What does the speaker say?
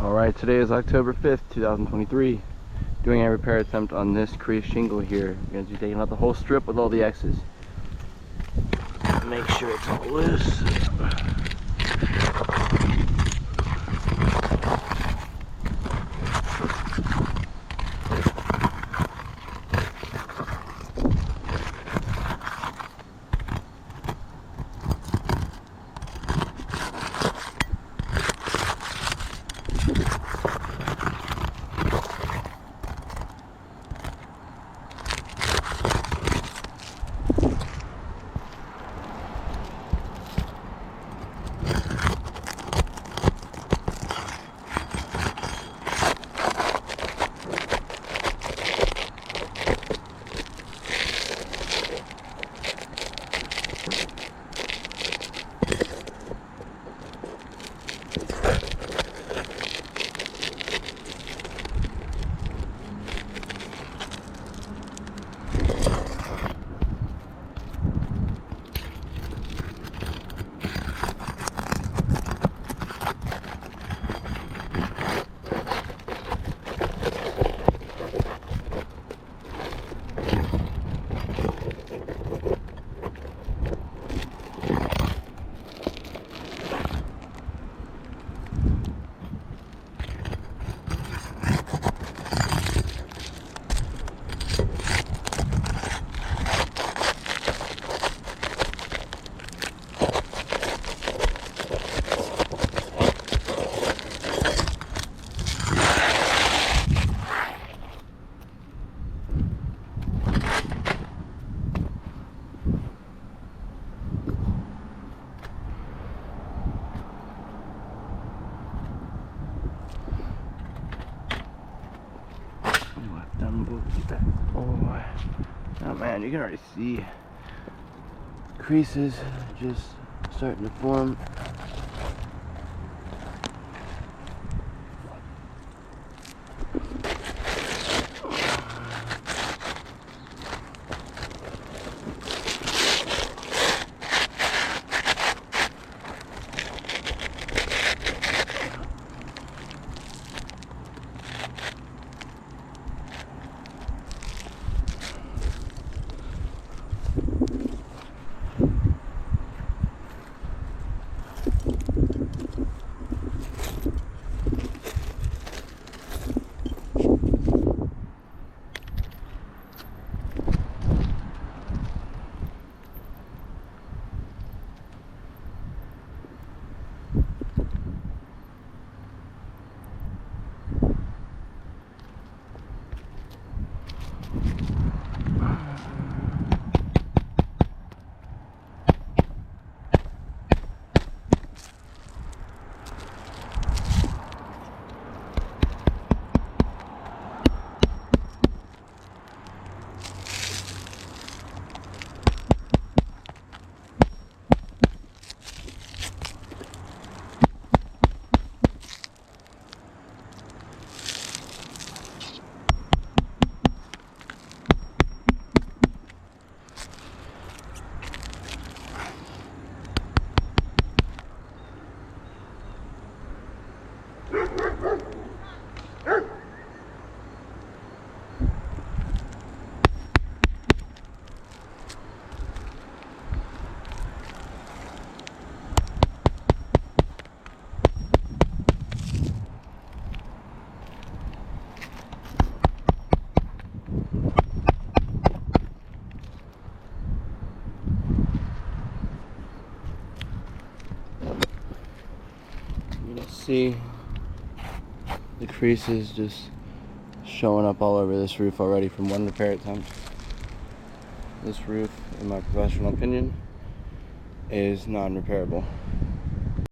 Alright, today is October 5th, 2023. Doing a repair attempt on this crease shingle here. We're going to be taking out the whole strip with all the X's. Make sure it's all loose. Oh man, you can already see creases just starting to form. See the creases just showing up all over this roof already from one repair attempt. This roof, in my professional opinion, is non-repairable.